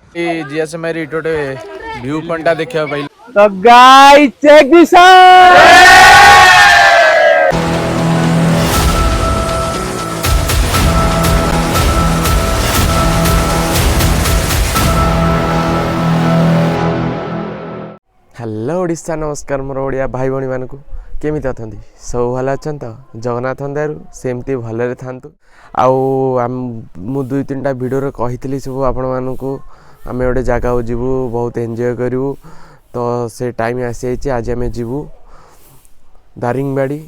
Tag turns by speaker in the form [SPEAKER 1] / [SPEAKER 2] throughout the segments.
[SPEAKER 1] जीएसएमआई रिटोटे view point देखा पाइल।
[SPEAKER 2] तो guys check this hello Odisha नमस्कार मोर ओडिया भाई भाई मानक केमी अच्छा सब भल अच्छा तो जगन्नाथ दयारू सेमती भलरे था मु दुई तीन टा वीडियो कही सब आपण मानक आम गोटे जगह जीवु बहुत एंजॉय करूँ तो से टाइम आसी आज आम जीवु दारिंगबाड़ी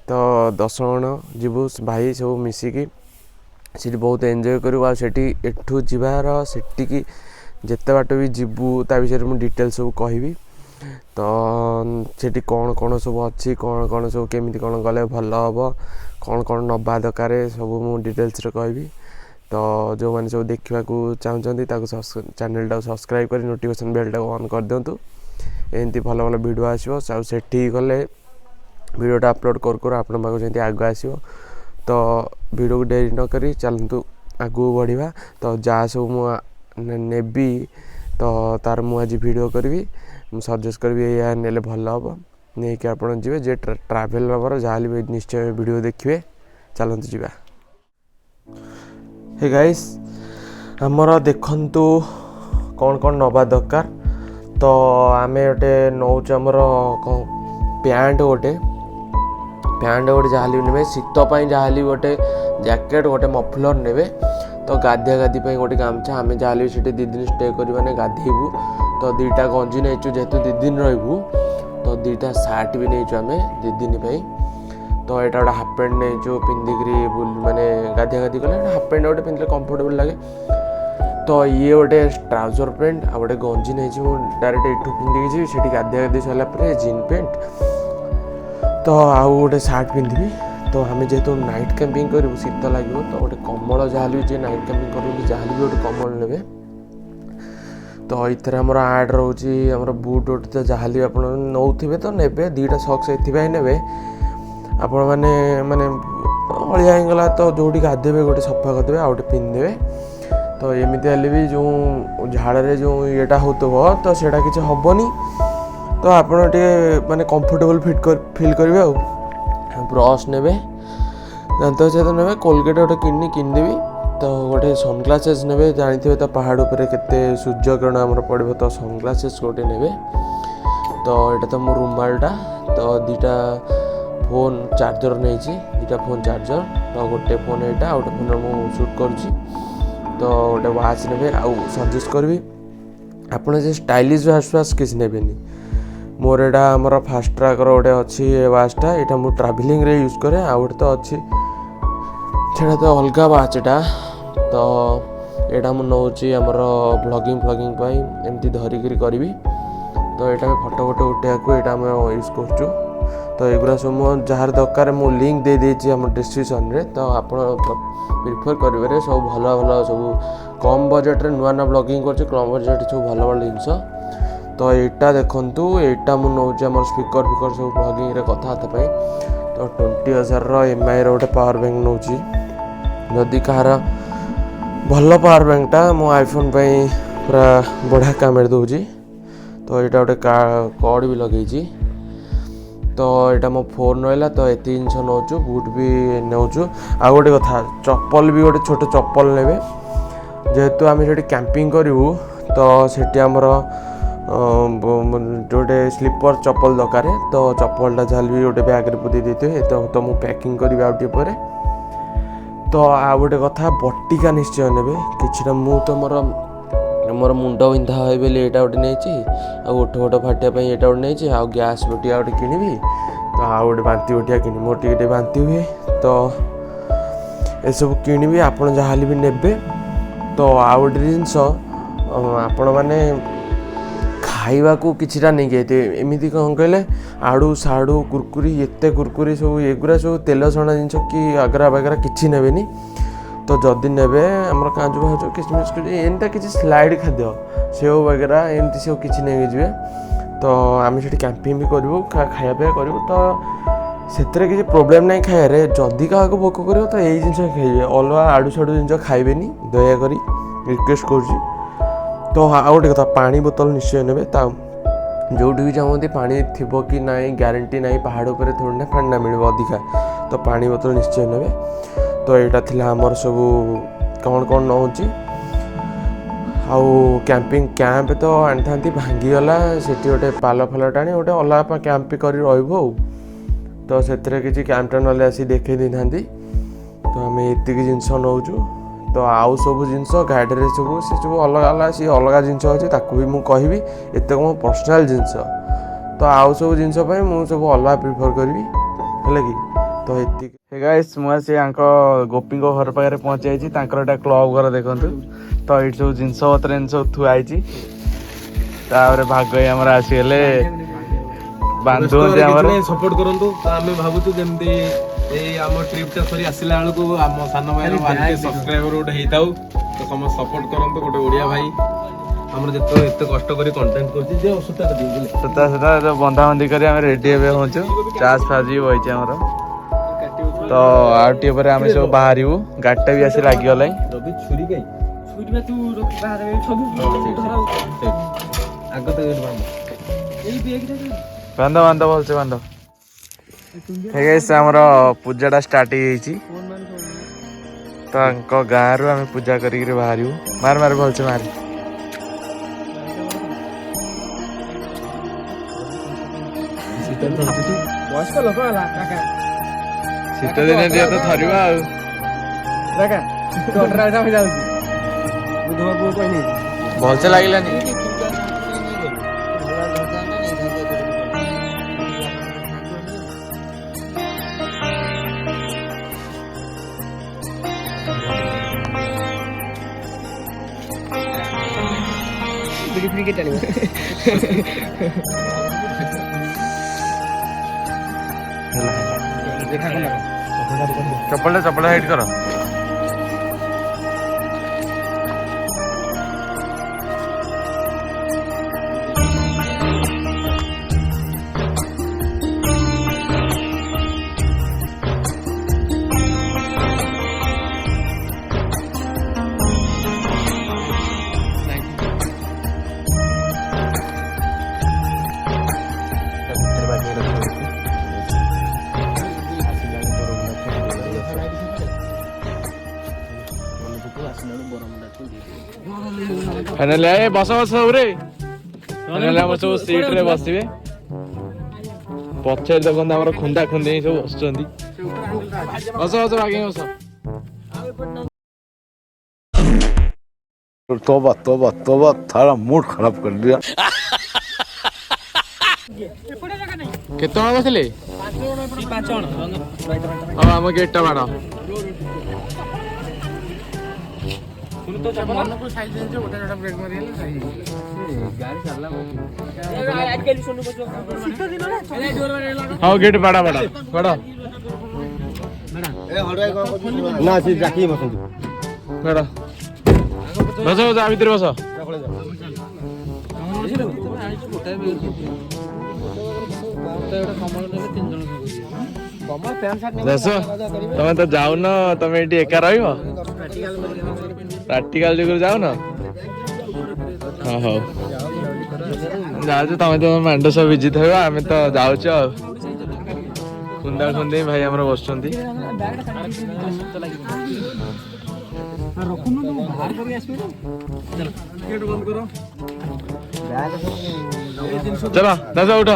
[SPEAKER 2] तो 10 जन जीवु भाई सब मिसिकी सीटी बहुत एंजॉय करूँ आठी एठू जीवार सेटिकी जिते बाट भी जीवु ता विषय मुझे डिटेल सब कहबी तो सेठी कौन कौन सब अच्छी कौन कौन सब केमी कौन गले भल हम कौन कौन नवा दरकार सब मुझे डिटेल्स कहबी तो जो मैंने सब देखा चाहते चैनल टाक सब्सक्राइब कर नोटिफिकेशन बेल टाक ऑन कर दिंतु एमती भल भल वीडियो आसो सेठी गले वीडियोटा अपलोड कर आपण पाक आगे आसो तो वीडियो को डेरी न करी चलतु आगू बढ़िया तो जहाँ सब नेबी तो तार मु आज वीडियो करी मुझे सजेस्ट करी या नेले भल हम नहीं कि आप जी जे ट्राभेल लवर जहाँ भी निश्चय वीडियो देखिए चलतु जी। हे गाइस आमर देखंतु कौन कौन नवा दरकार तो आम गोटे नौच आमर पैंट गोटे जहाँ ने शीतपाई जहाँ गोटे जैकेट गोटे मफलर ने तो गाधिया गाधी गोटे गामछा आम जहाँ भी से 2 दिन स्टे कर गाधेबू तो 2टा गंजी नहीं जेहेतु 2 दिन रही तो 2टा सार्ट भी नहीं आम 2 दिन तो यहाँ गोटे हाफ पैंट नहीं पिंधिक माने गाधिया गाधी कले हाफ पैंट गोटे पिंधले कंफर्टेबल लगे तो ये गोटे ट्राउजर पैंट आ गोटे गंजी नहीं डायरेक्ट यू पिंधिकी जी गाधिया गाधी सरला जीन पैंट तो आउ गोटे सार्ट पिंधि तो आम जेहेतु नाइट कैंपिंग करूँ शीत लगे तो गोटे कम्बल जहाँ भी नाइट कैंपिंग करूँ जहाँ भी गोटे कम्बल ने तो इधर आम आड रोचे आम बुट वुट तो जहाँ भी आप नौथे तो ने 2टा सॉक्स ये ने आपण मैंने माने अलिया होगला तो जो गाधेबे गोटे सफा करदे आ गोटे पिंधे तो एमती हेल्ले भी जो झाड़े जो येटा हो तो सेटा किसी हेनी तो आपड़ टे माने कंफर्टेबल फिल करेंगे आ ब्रश ने दात सहित ने कोलगेट गोटे किनदेवी तो गोटे सनग्लासेस ने जानते तो पहाड़ उपर केते सूर्य किरण आमर पड़ो तो सनग्लासेस गोटे ने तो यहाँ तो मो रुमालटा तो 2टा फोन चार्जर नहीं 2टा फोन चार्जर तो गोटे फोन यहाँ गोटे फोन मुझे शूट करुँची तो गोटे वाच ने आउ सजेस्ट करी आप स्टाइलिश वाच किसी ने मोर एटा आमर फास्ट ट्रैक गोटे अच्छी वाचटा यहाँ मुझे ट्राभेलिंग रे यूज करे आ गोटे तो अच्छी से तो अलग वाचटा तो यहाँ मुझे नौची आमर ब्लॉगिंग एमती धरिकी करी तो यहाँ फोटो उठाइक यहाँ यूज कर तो एगुरा सब जार दरकार मु लिंक दे देछि हम डिस्क्रिप्शन रे तो आप प्रिफर करेंगे सब भल भल सब कम बजेट रे नुआ ब्लॉगिंग कर कम बजेट सब भल भल जिनस तो यहाँ देखु यहाँ मुझे नौचे आम स्पीकर सब ब्लॉगिंग रे कथबार्ता तो 20,000 MI गोटे पावर बैंक नौची जदि कहार भल पावर बैंकटा मो आईफोन पूरा बढ़िया काम दूची तो यहाँ गोटे कॉर्ड भी लगे तो यहाँ मो फोन रहा तो ये जिनस नौचु बुट भी नौचु आ गोटे कथा चप्पल भी गोटे छोट चप्पल ने जेहेतु आम से कैंपिंग करूँ तो सेठी आमर गोटे स्लीपर चप्पल दरकार तो चप्पलटा जहाँ भी गोटे बैग पुदे देते तो मुझे पैकिंग करी आउटे पर तो आ गोटे कथा बटिका निश्चय ने कि मुझे तो मोर मुंड बिंधा है बोली यहाँ गोटे नहीं ओठ फोट फाटिया यहाँ गोटे नहीं आ गैस बटिया गोटे किणी तो आ गोटे बांती बटिया कि मोर टे बांती हुए तो ये सब किणी आप जहाँ भी ने तो आ गोटे जिनस आपण मैंने खावा को किछिटा नहीं गए एमती कौन कहले आड़ू साड़ू कुरकुरी एते कुरकुरी सब एगुरा सब तेल छणा जिनस कि आगरा बागरा किसी ने तो जदि ने आम काजू भाजू किसमिस एमती किसी स्लाइड खाद्य सेव वगैरह एमती सब किसी नहीं जी तो आम से कैंपिंग भी करूँ खाया पिया करूँ तो ସେଥିରେ କିଛି ପ୍ରୋବ୍ଲେମ୍ ନାହିଁ ଖାଇବାରେ। ଯଦି କାହାକୁ ଭୋକ କରିବ ତ ଏଇ ଜିନିଷ ଖାଇବେ, ଅଲଗା ଆଡ଼ୁ ସାଡ଼ୁ ଜିନିଷ ଖାଇବେନି, ଦୟାକରି ରିକ୍ୱେଷ୍ଟ କରୁଛି। ତ ଆଉ ଗୋଟେ କଥା, ପାଣି ବୋତଲ ନିଶ୍ଚୟ ନେବେ। ତା ଯେଉଁଠିକି ଚାହୁଁନ୍ତି ପାଣି ଥିବ କି ନାହିଁ ଗ୍ୟାରେଣ୍ଟି ନାହିଁ, ପାହାଡ଼ ଉପରେ ଥୋଡ଼ି ନା ପାଣିଟା ମିଳିବ ଅଧିକା, ତ ପାଣି ବୋତଲ ନିଶ୍ଚୟ ନେବେ। ତ ଏଇଟା ଥିଲା ଆମର ସବୁ କ'ଣ ନେଉଛି। ଆଉ କ୍ୟାମ୍ପ ତ ଆଣିଥାନ୍ତି, ଭାଙ୍ଗିଗଲା। ସେଠି ଗୋଟେ ପାଲ ଫାଲ ଟାଣି ଗୋଟେ ଅଲଗା କ୍ୟାମ୍ପ କରି ରହିବୁ ଆଉ। ତ ସେଥିରେ କିଛି କ୍ୟାମ୍ପଟା ନହେଲେ ଆସି ଦେଖେଇ ଦେଇଥାନ୍ତି। ତ ଆମେ ଏତିକି ଜିନିଷ ନେଉଛୁ। ତ ଆଉ ସବୁ ଜିନିଷ ଗାଡ଼ିରେ ସବୁ ସେ ସବୁ ଅଲଗା ସିଏ ଅଲଗା ଜିନିଷ ଅଛି, ତାକୁ ବି ମୁଁ କହିବି। ଏତେ ମୋ ପର୍ସନାଲ୍ ଜିନିଷ, ତ ଆଉ ସବୁ ଜିନିଷ ପାଇଁ ମୁଁ ସବୁ ଅଲଗା ପ୍ରିଫର୍ କରିବି, ହେଲା କି। ତ ଏତିକି।
[SPEAKER 1] ହେ ଗାଇସ୍, ମୁଁ ଆସି ଆଙ୍କ ଗୋପୀଙ୍କ ଘର ପାଖରେ ପହଞ୍ଚି ଯାଇଛି। ତାଙ୍କର ଏଇଟା କ୍ଲବ୍ ଘର ଦେଖନ୍ତୁ। ତ ଏଇଠି ସବୁ ଜିନିଷ ପତ୍ର ଏମିତି ସବୁ ଥୁଆ ହେଇଛି। ତାପରେ ଭାଗ ଭାଇ ଆମର ଆସିଗଲେ, ବାନ୍ଧୁନ୍ତି ଆମର
[SPEAKER 3] ସପୋର୍ଟ କରନ୍ତୁ। ତ ଆମେ ଭାବୁଛୁ ଯେମିତି ଏଇ ଆମ ଟ୍ରିପଟା ସରି ଆସିଲା ବେଳକୁ ଆମ ସାନ ଭାଇର 1K ସବସ୍କ୍ରାଇବର ଗୋଟେ ହେଇଥାଉ। ତ ସମସ୍ତେ ସପୋର୍ଟ କରନ୍ତୁ। ଗୋଟେ ଓଡ଼ିଆ ଭାଇ ଆମର ଯେତେବେଳେ ଏତେ କଷ୍ଟ କରି କଣ୍ଟେଣ୍ଟ କରୁଛି ଯେ
[SPEAKER 1] ସୂତା ବନ୍ଧାବନ୍ଧି କରି ଆମେ ରେଡି ଏବେ ହଉଛୁ। ଚାଷ୍ ଫାସ୍ ବି ବହିଛି ଆମର। ତ ଆଉ ଟିକେ ପରେ ଆମେ ସବୁ ବାହାରିବୁ। ଗାଡ଼ିଟା ବି ଆସି ଲାଗିଗଲାଣି। ବାନ୍ଧ ଭଲସେ ବାନ୍ଧ। ଆମର ପୂଜାଟା ଷ୍ଟାର୍ଟ ହେଇଯାଇଛି। ତାଙ୍କ ଗାଁରୁ ଆମେ ପୂଜା କରିକିରି ବାହାରିବୁ। ମାର ଭଲସେ ମାର। ଶୀତ ଦିନେ ଟିକେ ତ ଥରିବା ଆଉ। ଭଲସେ ଲାଗିଲାନି। ଚପଲ ହାଇଟ୍ କର। ବସ ସବୁରେ ଆମର ସବୁ ସିଟରେ ବସିବେ। ପଛରେ ଦେଖନ୍ତୁ ଆମର ଖୁନ୍ଦା ଖୁନ୍ଦି ସବୁ ବସୁଛନ୍ତି। ବସ ବାଗେଇ ବସ।
[SPEAKER 4] तोबा थारा मूड खराब कर दिया।
[SPEAKER 1] କେତେ ଜଣ ବସିଲେ? 5 ଜଣ। ହଁ, ଆମ ଗେଟଟା ବାଡ଼। ହଉ ଗେଟ ବାଡ଼
[SPEAKER 3] ନା ସେ ଜାକି ବସନ୍ତୁ।
[SPEAKER 1] ବସ ଭିତରେ ବସ। ତମେ ତ ଯାଉନ, ତମେ ଏଠି ଏକା ରହିବ? ପ୍ରାକ୍ଟିକାଲ ଯୋଗୁଁ ଯାଉନ? ହଁ ହଉ ଯାଉଛୁ। ତମେ ତ ମାଣ୍ଡ ସବୁ ବିଜି ଥିବ, ଆମେ ତ ଯାଉଛୁ ଆଉ। ଖୁନ୍ଦା ଖୁନ୍ଦି ଭାଇ ଆମର ବସୁଛନ୍ତି। ଚାଲ ଦାସ ଉଠ।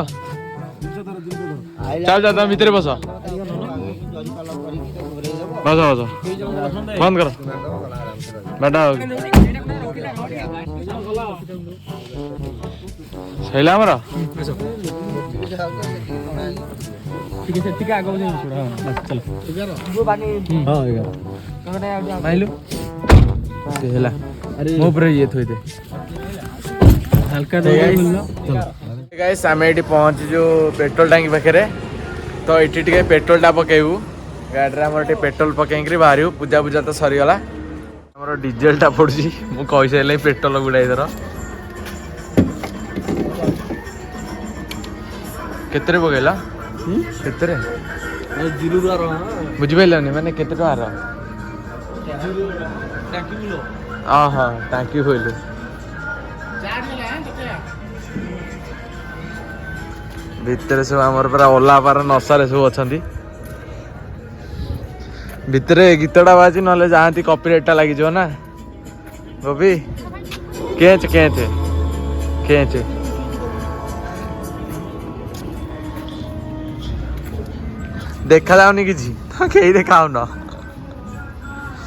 [SPEAKER 1] ଚାଲ ତମେ ଭିତରେ ବସ। ବନ୍ଦ କର ବାଟା। ସଇଲା ଆମର। ହେଲା ମୋ ଉପରେ ଇଏ ଥୋଇଦେ। ଗାଇସ୍, ଆମେ ଏଠି ପହଞ୍ଚିଛୁ ପେଟ୍ରୋଲ ଟାଙ୍କି ପାଖରେ। ତ ଏଠି ଟିକେ ପେଟ୍ରୋଲଟା ପକେଇବୁ। ଗାଡ଼ିରେ ଆମର ଟିକେ ପେଟ୍ରୋଲ ପକେଇକିରି ବାହାରିବୁ। ପୂଜା ତ ସରିଗଲା। ଆମର ଡିଜେଲଟା ପଡ଼ୁଛି। ମୁଁ କହିସାରିଲିଣି ପେଟ୍ରୋଲ ଗୁଡ଼ାଏ ଧର। କେତେରେ ପକେଇଲା? କେତେରେ
[SPEAKER 3] ଜିରୁରୁ ଆର
[SPEAKER 1] ବୁଝିପାରିଲନି ମାନେ କେତେ ଟଙ୍କାର
[SPEAKER 3] ଟାଙ୍କି ବୁଲ
[SPEAKER 1] ହଁ ଟାଙ୍କି କହିଲୁ ଭିତରେ ସବୁ ଆମର ପୁରା ଓଲା ପାର ନଶାରେ ସବୁ ଅଛନ୍ତି ଭିତରେ ଗୀତଟା ବାଜି ନହେଲେ ଯାଆନ୍ତି କପିରାଇଟ୍ ଟା ଲାଗିଯିବ ନା ଗୋବି କେଞ୍ଚେ ଦେଖା ଯାଉନି କିଛି କେହି ଦେଖାଉନ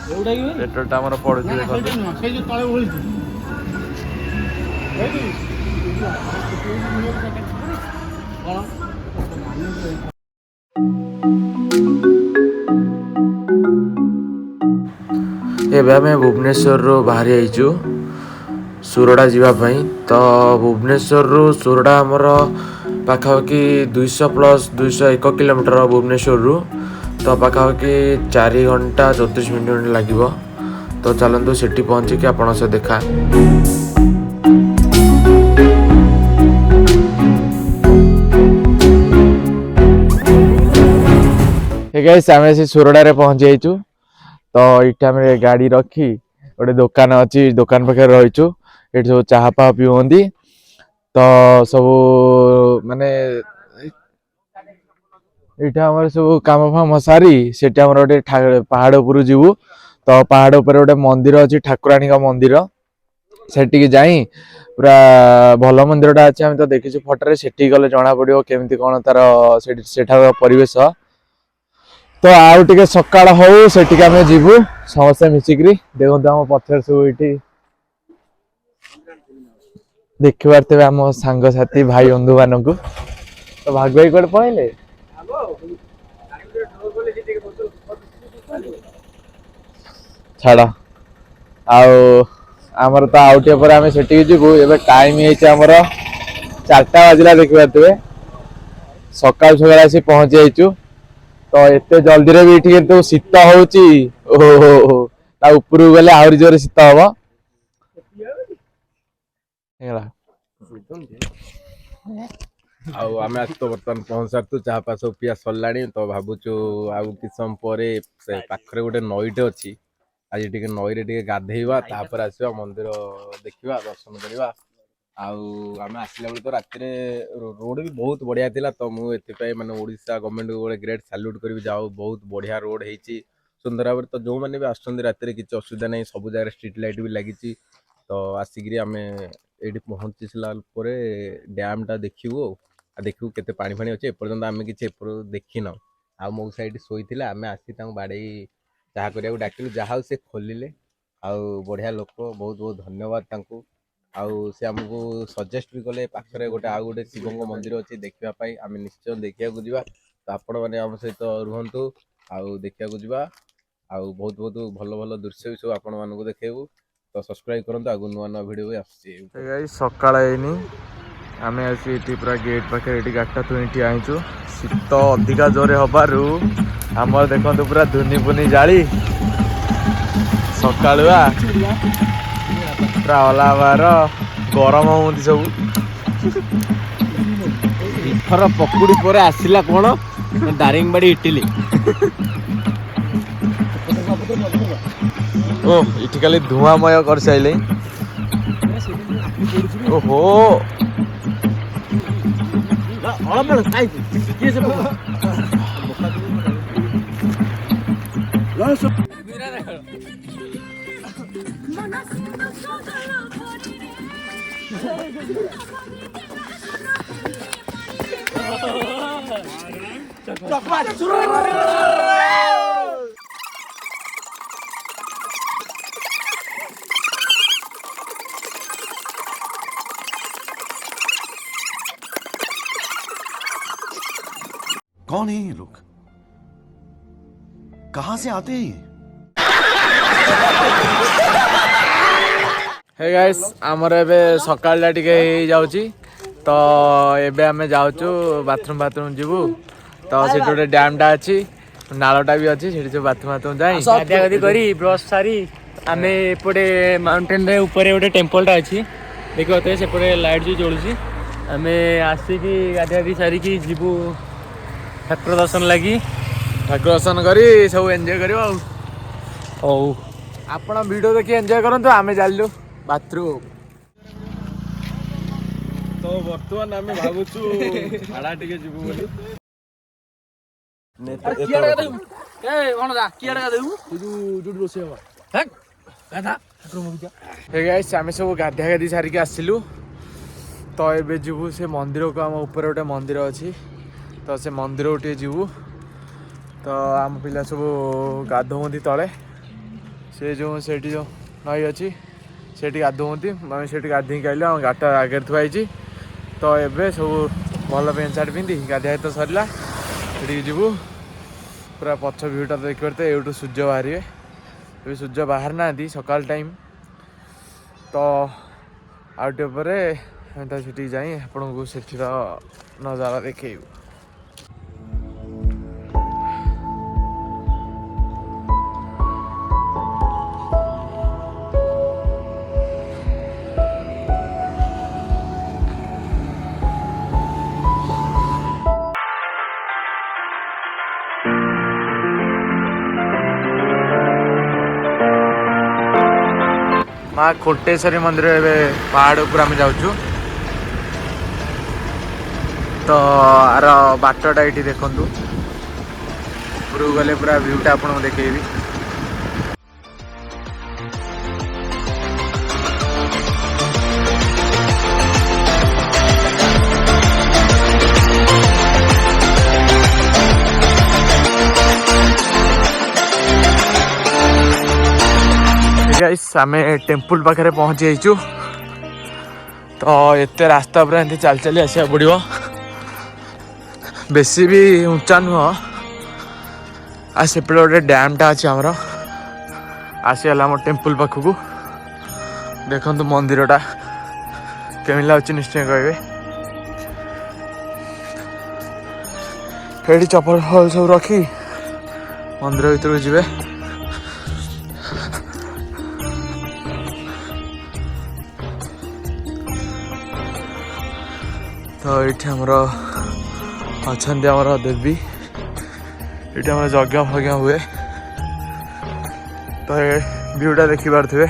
[SPEAKER 1] ପେଟ୍ରୋଲ ଟା ଆମର ପଡୁଛି ଦେଖନ୍ତୁ ଏବେ ଆମେ ଭୁବନେଶ୍ୱରରୁ ବାହାରି ଯାଇଛୁ ସୁରଡ଼ା ଯିବା ପାଇଁ ତ ଭୁବନେଶ୍ୱରରୁ ସୁରଡ଼ା ଆମର ପାଖାପାଖି 201 କିଲୋମିଟର ଭୁବନେଶ୍ୱରରୁ ତ ପାଖାପାଖି 4 ଘଣ୍ଟା 34 ମିନିଟ୍ ଲାଗିବ ତ ଚାଲନ୍ତୁ ସେଠି ପହଞ୍ଚିକି ଆପଣଙ୍କ ସହ ଦେଖା ଗାଇସ୍ ଆମେ ସେ ସୁରଡ଼ାରେ ପହଞ୍ଚି ଯାଇଛୁ ତ ଏଇଠି ଆମେ ଗାଡ଼ି ରଖି ଗୋଟେ ଦୋକାନ ଅଛି ଦୋକାନ ପାଖରେ ରହିଛୁ ଏଠି ସବୁ ଚାହା ଫାହା ପିଉଛନ୍ତି ତ ସବୁ ମାନେ ଏଇଠି ଆମର ସବୁ କାମ ଫାମ ସାରି ସେଠି ଆମର ଗୋଟେ ପାହାଡ଼ ଉପରୁ ଯିବୁ ତ ପାହାଡ଼ ଉପରେ ଗୋଟେ ମନ୍ଦିର ଅଛି ଠାକୁରାଣୀଙ୍କ ମନ୍ଦିର ସେଠିକି ଯାଇ ପୁରା ଭଲ ମନ୍ଦିରଟା ଅଛି ଆମେ ତ ଦେଖିଛୁ ଫଟୋରେ ସେଠିକି ଗଲେ ଜଣା ପଡ଼ିବ କେମିତି କ'ଣ ତାର ସେଠାର ପରିବେଶ ତ ଆଉ ଟିକେ ସକାଳ ହଉ ସେଠିକି ଆମେ ଯିବୁ ସମସ୍ତେ ମିଶିକିରି ଦେଖନ୍ତୁ ଆମ ପଛରେ ସବୁ ଏଇଠି ଦେଖିପାରୁଥିବେ ଆମ ସାଙ୍ଗସାଥି ଭାଇ ବନ୍ଧୁ ମାନଙ୍କୁ ତ ଭାଗ ଭାଇ କୁଆଡେ ପଳେଇଲେ ଛାଡ ଆଉ ଆମର ତ ଆଉ ଟିକେ ପରେ ଆମେ ସେଠିକି ଯିବୁ ଏବେ ଟାଇମ ହେଇଛି ଆମର 4ଟା ବାଜିଲା ଦେଖିପାରୁଥିବେ ସକାଳୁ ସକାଳୁ ଆସି ପହଞ୍ଚି ଯାଇଛୁ ତ ଏତେ ଜଲ୍ଦିରେ ବି ଏଠି କିନ୍ତୁ ଶୀତ ହଉଛି ଓହୋ ତା ଉପରକୁ ଗଲେ ଆହୁରି ଜୋରେ ଶୀତ ହବ
[SPEAKER 3] ଆଉ ଆମେ ଆସି ତ ବର୍ତ୍ତମାନ ପହଞ୍ଚି ସାରିଛୁ ଚାହା ପା ସବୁ ପିଆ ସରିଲାଣି ତ ଭାବୁଛୁ ଆଉ କିଛି ସମୟ ପରେ ସେ ପାଖରେ ଗୋଟେ ନଈଟେ ଅଛି ଆଜି ଟିକେ ନଈରେ ଟିକେ ଗାଧେଇବା ତାପରେ ଆସିବା ମନ୍ଦିର ଦେଖିବା ଦର୍ଶନ କରିବା ଆଉ ଆମେ ଆସିଲା ବେଳେ ତ ରାତିରେ ରୋଡ ବି ବହୁତ ବଢିଆ ଥିଲା ତ ମୁଁ ଏଥିପାଇଁ ମାନେ ଓଡ଼ିଶା ଗଭର୍ଣ୍ଣମେଣ୍ଟକୁ ଗୋଟେ ଗ୍ରେଟ୍ ସାଲ୍ୟୁଟ୍ କରିବି ଯାଉ ବହୁତ ବଢିଆ ରୋଡ ହେଇଛି ସୁନ୍ଦର ଭାବରେ ତ ଯୋଉମାନେ ବି ଆସୁଛନ୍ତି ରାତିରେ କିଛି ଅସୁବିଧା ନାହିଁ ସବୁ ଜାଗାରେ ଷ୍ଟ୍ରିଟ୍ ଲାଇଟ୍ ବି ଲାଗିଛି ତ ଆସିକିରି ଆମେ ଏଇଠି ପହଞ୍ଚିଲା ପରେ ଡ୍ୟାମ୍ଟା ଦେଖିବୁ ଆଉ ଦେଖିବୁ କେତେ ପାଣି ଫାଣି ଅଛି ଏପର୍ଯ୍ୟନ୍ତ ଆମେ କିଛି ଏପର୍ଯ୍ୟନ୍ତ ଦେଖିନାହୁଁ ଆଉ ମୋ ସାଇଡ୍ ଶୋଇଥିଲେ ଆମେ ଆସି ତାଙ୍କୁ ବାଡ଼େଇ ଚାହା କରିବାକୁ ଡାକିଲୁ ଯାହା ହଉ ସେ ଖୋଲିଲେ ଆଉ ବଢ଼ିଆ ଲୋକ ବହୁତ ବହୁତ ଧନ୍ୟବାଦ ତାଙ୍କୁ ଆଉ ସେ ଆମକୁ ସଜେଷ୍ଟ ବି କଲେ ପାଖରେ ଗୋଟେ ଆଉ ଗୋଟେ ଶିବଙ୍କ ମନ୍ଦିର ଅଛି ଦେଖିବା ପାଇଁ ଆମେ ନିଶ୍ଚୟ ଦେଖିବାକୁ ଯିବା ତ ଆପଣମାନେ ଆମ ସହିତ ରୁହନ୍ତୁ ଆଉ ଦେଖିବାକୁ ଯିବା ଆଉ ବହୁତ ବହୁତ ଭଲ ଭଲ ଦୃଶ୍ୟ ବି ସବୁ ଆପଣମାନଙ୍କୁ ଦେଖେଇବୁ ତ ସବସ୍କ୍ରାଇବ୍ କରନ୍ତୁ ଆଗକୁ ନୂଆ ନୂଆ ଭିଡ଼ିଓ ବି ଆସୁଛି
[SPEAKER 1] ସକାଳ ହେଇନି ଆମେ ଆସି ଏଠି ପୁରା ଗେଟ୍ ପାଖରେ ଏଠି ଗାଡ଼ିଟା ତୁଣି ଆଣିଛୁ ଶୀତ ଅଧିକା ଜୋରେ ହବାରୁ ଆମର ଦେଖନ୍ତୁ ପୁରା ଧୁନି ଫୁନି ଜାଳି ସକାଳୁଆ ପୁରା ଅଲାବାର ଗରମ ହୁଅନ୍ତି ସବୁ
[SPEAKER 3] ଏଥର ପକୁଡ଼ି ପରେ ଆସିଲା କ'ଣ ଦାରିଙ୍ଗବାଡ଼ି ଇଟିଲି
[SPEAKER 1] ଓ ଏଠି ଖାଲି ଧୂଆଁମୟ କରିସାରିଲେ ଓହୋ
[SPEAKER 5] कौन है ये लोग कहां से आते हैं ये
[SPEAKER 1] हे गाइस आमर एबे सकाळटा टिके हेई जाउची तो एबे आमे जाउचु बाथरूम जीवु तो सेठी गोटे डैम टा अछि नाळटा भी अछि सेठी जो बाथरूम जाई
[SPEAKER 6] गाधा गाधी करी ब्रश सारी आमे एपटे माउंटेन रे ऊपर गोटे टेम्पल टा अछि देखो सेपटे लाइट जो जळुची आमे आसी की गाधा गाधी सारी की जीवु ଠାକୁର ଦର୍ଶନ ଲାଗି।
[SPEAKER 1] ଠାକୁର ଦର୍ଶନ କରି ସବୁ ଏନ୍ଜୟ କରିବ ଆଉ।
[SPEAKER 6] ହଉ
[SPEAKER 1] ଆପଣ ଭିଡ଼ିଓ ଦେଖି ଏନ୍ଜୟ କରନ୍ତୁ, ଆମେ ଚାଲିଲୁ ବାଥରୁମ୍।
[SPEAKER 3] ତ ବର୍ତ୍ତମାନ ଆମେ ଭାବୁଛୁ ଝାଡ଼ା ଟିକେ ଯିବୁ ବୋଲି।
[SPEAKER 1] ଆମେ ସବୁ ଗାଧା ଗାଧି ସାରିକି ଆସିଲୁ। ତ ଏବେ ଯିବୁ ସେ ମନ୍ଦିରକୁ। ଆମ ଉପରେ ଗୋଟେ ମନ୍ଦିର ଅଛି, ତ ସେ ମନ୍ଦିରକୁ ଟିକେ ଯିବୁ। ତ ଆମ ପିଲା ସବୁ ଗାଧୋଉଛନ୍ତି ତଳେ, ସେ ଯେଉଁ ସେଇଠି ଯେଉଁ ନଈ ଅଛି ସେଇଠି ଗାଧୋଉଛନ୍ତି। ଆମେ ସେଇଠି ଗାଧୋଇକି ଆଇଲୁ, ଆମ ଗାଡ଼ିଟା ଆଗରେ ଥୁଆ ହେଇଛି। ତ ଏବେ ସବୁ ଭଲ ପ୍ୟାଣ୍ଟ ସାର୍ଟ ପିନ୍ଧି ଗାଧୋଇବା ତ ସରିଲା, ସେଠିକି ଯିବୁ। ପୁରା ପଛ ଭିୟୁଟା ଦେଖିପାରୁଥିବେ, ଏଇଠୁ ସୂର୍ଯ୍ୟ ବାହାରିବେ। ଏବେ ସୂର୍ଯ୍ୟ ବାହାରି ନାହାନ୍ତି, ସକାଳ ଟାଇମ୍। ତ ଆଉ ଟିକେ ପରେ ଆମେ ତ ସେଠିକି ଯାଇ ଆପଣଙ୍କୁ ସେଠିର ନଜାରା ଦେଖେଇବୁ। माँ खोटेश्वरी मंदिर ए पहाड़ ऊपर आम जाऊँ। तो आर बाटटा ये देखु, ऊपर गले पूरा व्यूटा आपको देखेबी। गाइस आमे टेम्पल पाखे पहुँची जाइचु। तो एते रास्ता पर एमती चल चली आसा पड़ो, बेसी भी ऊंचा नुह। आ सेपटे गोटे डैमटा अच्छे आमर आसीगला आम टेम्पल पाखक। देखु मंदिरटा केमी लगे निश्चय कहे। ये चप्पल फल सब रखी मंदिर भीतर को जीवे। तो ये अच्छा देवी, ये यज्ञ फज्ञ हुए। तो ये व्यूटा देखी पारे।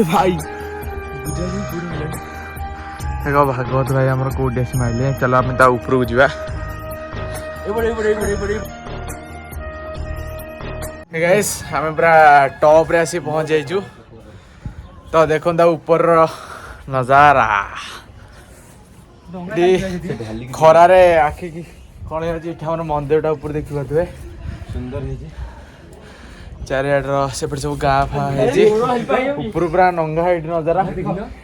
[SPEAKER 1] भाई देखो भागवत भाई आम कौटे आस माइले। चलो आम ऊपर को जावा। गाइस आम पूरा टॉप रे आसी पहुंच जाइचु। तो देखो ऊपर नजारा खरारे आखि की कौन है। मंदिर टा ऊपर देखी पारे सुंदर है। चारिआडर सेपटे सब गाँ फा ऊपर पूरा नंगा है नजारा।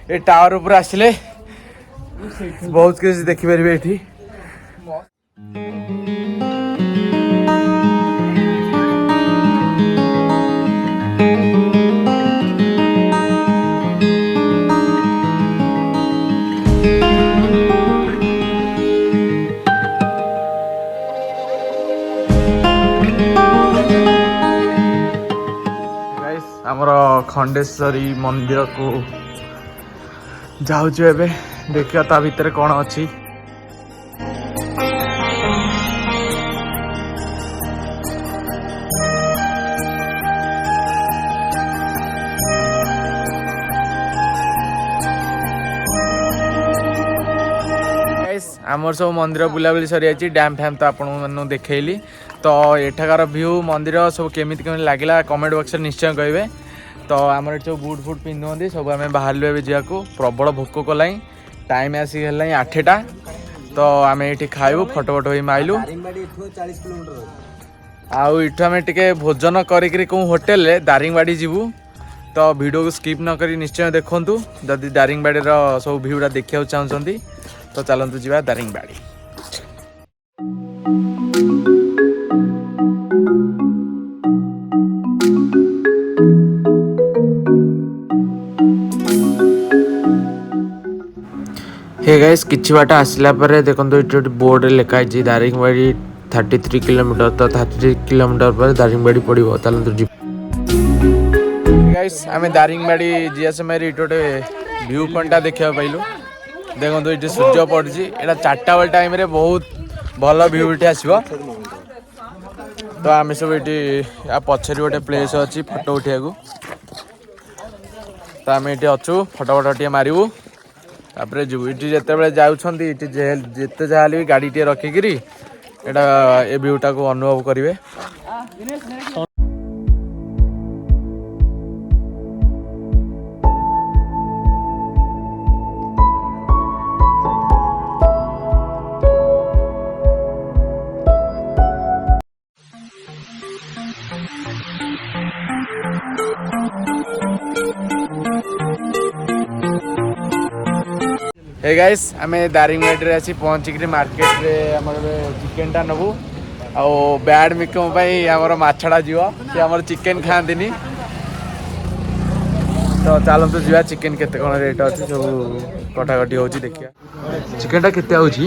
[SPEAKER 1] ये टावर ऊपर आसिले बहुत किसी देखिपारे ये। आमर खंडेश्वरी मंदिर को जाऊँ एबे देखिए ता भीतर कौन अच्छी। आमर सब मंदिर बुलाबुली सरी जाइए। डैम फैम तो आपन देखली। तो एठाकार व्यू मंदिर सब केमी लगे कमेंट बॉक्स में निश्चय कहे। तो आम सब बुट फुट पिंधुंट सब आम बाहर ए जावाक प्रबल भोक कला। टाइम आसिक 8टा। तो आम ये खाइबू फटो फटो ही माइलु। आउ इठू आम टे भोजन करी होटेल दारिंगबाड़ी जीवु। तो वीडियो को स्किप न करी निश्चय देखूँ जदि दारिंगबाड़ी सब भ्यूटा देखा चाहते। तो चलतु जी दारिंगबाड़ी। हे गाइस किछि बाट आसला पर देखो ये बोर्ड लिखाई दारिंगबाड़ी 33 किलोमीटर। तो 33 किलोमीटर पर दारिंगबाड़ी पड़ो। चलतु जी। गाइस आमे दारिंगबाड़ी जिया समय गोटे व्यू पॉइंटा देखा पाइलु देखो ये सूर्य पड़ी एटा 4टा बेल टाइम रे बहुत भल व्यू ये आसो तो आम सब ये पछरी गोटे प्लेस अच्छी फोटो उठा तो आम ये अच्छु फोटो फोटो टे मारू तापर जीव ये जिते जाऊँगी जिते जहाँ भी गाड़ी टे रखिकी एटा ए व्यूटा को अनुभव करेंगे। हे गाइस आमे दारिंगबाड़ी रे आसी पहुंची मार्केट रे हमर चिकन टा नबू आ बैड मिकम भाई हमर माछड़ा जीव से हमर चिकन खांदिनी तो चलतु जीवा चिकन केते कोन रेट अछि सब कटाकटी होची देखिया चिकन टा केते होची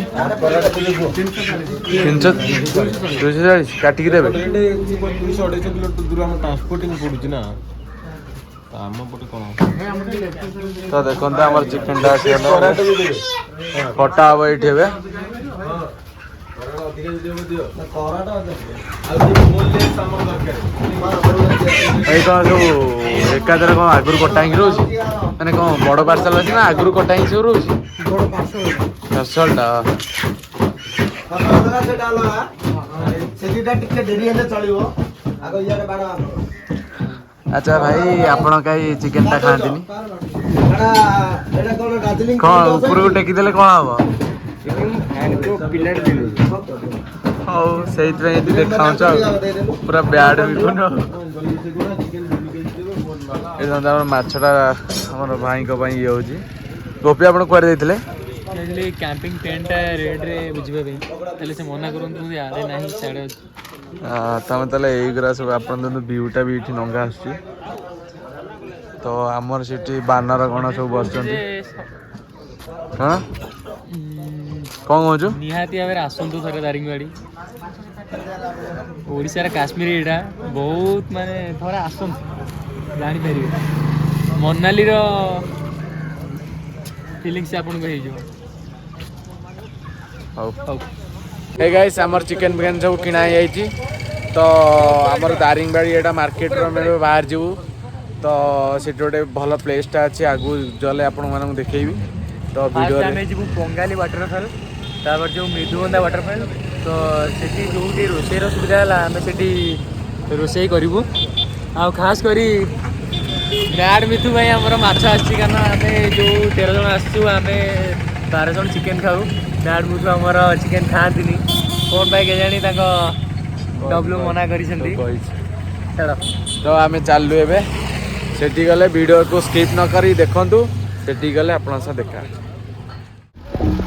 [SPEAKER 1] 340 काटी के देबे
[SPEAKER 3] 250 किलो दूर हम ट्रांसपोर्टिंग पडुची ना आम पटे कोन
[SPEAKER 1] तो देखो हमर चिकन टा से कटा हबो एठी हेबे भाई कौन सब एकादर कौन आगुरी कटा ही रोज मैंने कौन बड़ पार्सल अच्छी ना आगुरी कटा ही सब रोज पार्सल अच्छा भाई आपण कहीं चिकन टा खाती कौन ऊपर को टेकी देले कौन हम से देखा पूरा ब्याड माछटा आम भाई ये हूँ गोपी आप कुआड़े जाइए
[SPEAKER 6] कैंपिंग टेंट रेट रे बुझे से मना करते आड़े ना साड़े
[SPEAKER 1] तमें ताले यहीगुरा सब आप व्यूटा भी ये नंगा आस तो आमर से बानर कौन सब बस हाँ कौन कहूँ
[SPEAKER 6] निहाती भाव आसतु थे दारिंगबाड़ी ओडिशार काश्मीर यहाँ बहुत माने थोड़ा आसतु जापर मनाली फिलिंग्स आपको हो
[SPEAKER 1] हे गाइस आमर चिकन फिकन सब किना जाइए तो आमर दारिंगबाड़ी एटा मार्केट रे बाहर जीवु तो से गोटे भल प्लेसटा अच्छे आगु जले आपण मानक देखैबी तो वीडियो
[SPEAKER 6] रे जीवु पंगाली वाटरफॉल तापर जो मृदुबंधा वाटरफॉल तो सेठी जो रोषेर सुविधा है आम से रोषे करूँ आ खास करी मैड मिथु भाई आमर माछ आसी कारण आम जो 13 जन आसू आम 12 जन चिकेन खाऊ मैड मिथु आमर चिकेन खाती कौन पाई केजाणी डब्ल्यू मना कर
[SPEAKER 1] तो आम चलू ए सेठी गले वीडियो को स्किप न करी देखंतु सेठी गले आपन से देखा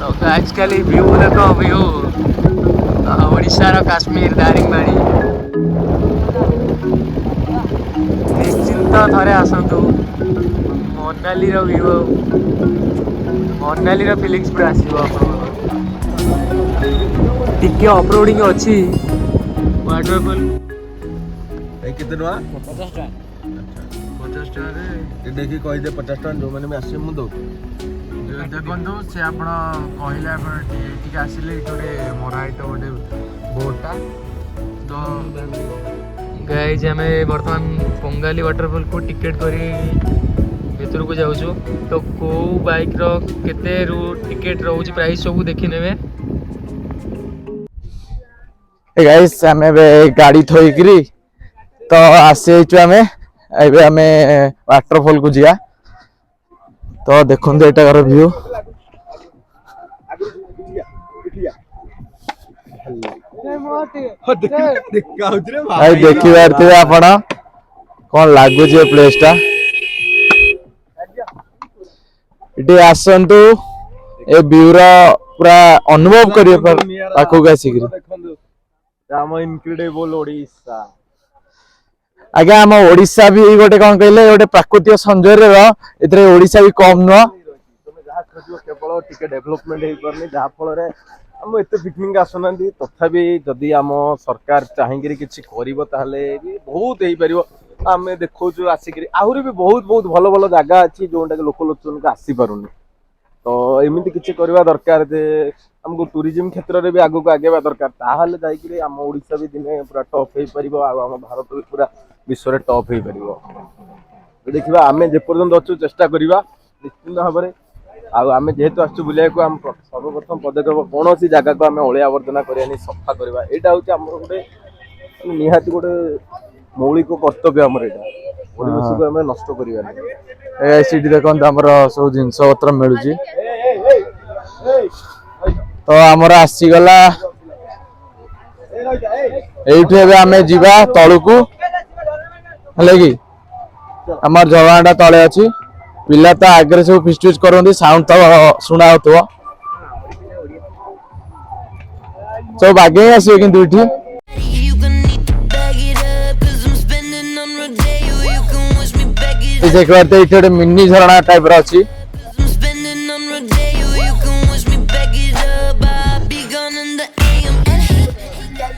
[SPEAKER 6] तो आजकल व्यू देख व्यू ओडिशार काश्मीर दारिंगबाड़ी निश्चिंत थे आसतु मनाली व्यू मनाली फिलिंग्स पूरा आसो टिके अपलोडिंग अच्छी वाटरफॉल
[SPEAKER 3] केते टका
[SPEAKER 6] 50 टका
[SPEAKER 1] 50 टारे
[SPEAKER 3] देखी कहीदे 50 टका जो मैंने आसे मु दो
[SPEAKER 1] देखो से आप कहले आसिले गोटे मराई तो गोटे बोटा तो
[SPEAKER 6] गाइज आम बर्तमान पंगाली वाटरफॉल को टिकेट करी भीतर को जाऊँ तो कौ बाइक केते टिकेट रोच प्राइस सब देखी ने
[SPEAKER 1] गाइस आम गाड़ी थोकरी तो आसी आम एम वाटरफॉल को जा तो देखो एटार व्यू देखी पारे आप कौन लगुच प्लेसटा ये आसतु ए व्यूर पूरा अनुभव करिए पाखक आसिक
[SPEAKER 3] इनक्रेडिबल ओडिशा
[SPEAKER 1] आज्ञा आम ओडिशा भी गोटे कौन कहले गोटे प्राकृतिक सौंदर्य ओडिशा भी कम नुह
[SPEAKER 3] केवल टिके डेभलपमेंट हो पारनी जहाँ फल आम एत पिकनिक आसुना तथापि जदि आम सरकार चाहिए किसी कर बहुत हो पार आमे देखौछु आसिकरी आहुरी भी बहुत बहुत भल भल जागा अछि जोंटा के लोक लोचन के आसी पारुनी तो एमिति किछि करबा दरकार जे हमको टूरिज्म क्षेत्र रे भी आगु को आगेबा दरकार ताहाले जाई कि हम ओडिसा भी दिने पूरा टॉप हे परिबो आ हम भारत भी पूरा विश्व रे टॉप हे परिबो देखिबा आमे जे पर्यंत अछु चेष्टा करिबा निश्चित भाबरे आ आमे जेहेतु आछु बुलिया को हम सर्वप्रथम पदक्षेप कोनोसी जगह को आमे ओळे आवर्जना करियानी सफा करबा एटा होची हमर गुटे निहाती गुटे मौलिक कर्तव्य हमर एटा परिवेश को आमे नष्ट करिया
[SPEAKER 1] ए सीडी देखंत हमर सब जिंस पत्र मिलुची तो हमर आसी गला एइठे एबे आमे जीवा तळुकू हले कि हमर जवानटा तळे अछि पिला त आगरे सब फिस्टूज करंदी साउंड त सुना होतो सब आगे आसी किंतु इठी देखबार तो इथे मिनी झरणा टाइप रा अछि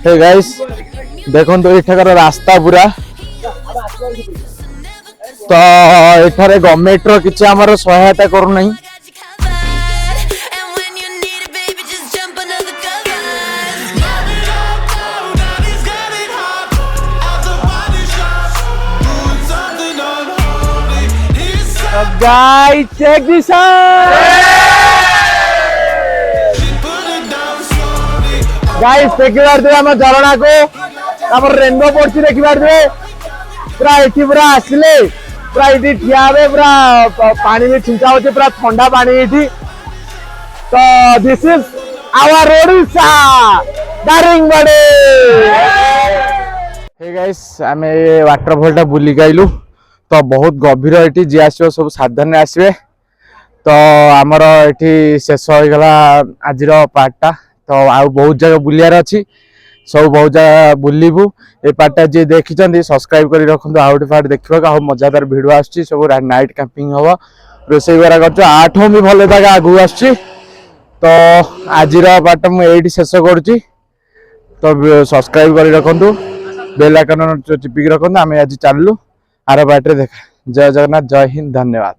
[SPEAKER 1] हे गाइस देखो तो एठाकर रास्ता पूरा तो एठारे गवर्नमेंट रो किछ हमर सहायता करू नहीं guys check this out guys देखिबार दे हम झरणा को हमर रेनबो पड़छि देखिबार दे पूरा एठी पूरा आसले पूरा एठी ठियाबे पूरा पानी में छिंचा होचे पूरा ठंडा पानी एठी तो this is our Odisha Daringbadi hey guys हमें वाटरफॉल टा बुली गइलु तो बहुत गभीर ये जी आसो सब सावधान आसवे तो आमर ये शेष हो गला आज पार्टा तो आउ बहुत जगह बुलियार अच्छी सब बहुत जगह बुलू ये पार्टा जी देखी सब्सक्राइब कर रखु आउ पार्ट देखा मजादार भिड आस सब नाइट कैंपिंग हम रोसे वगैरह कर 8 भी भल जगह आगू आस तो आज पार्ट मुझे शेष करुच्ची तो सब्सक्राइब कर रखु बेल आइकन चिपिक रखु आम आज चलू आर बाटे देखा जय जगन्नाथ जय हिंद धन्यवाद।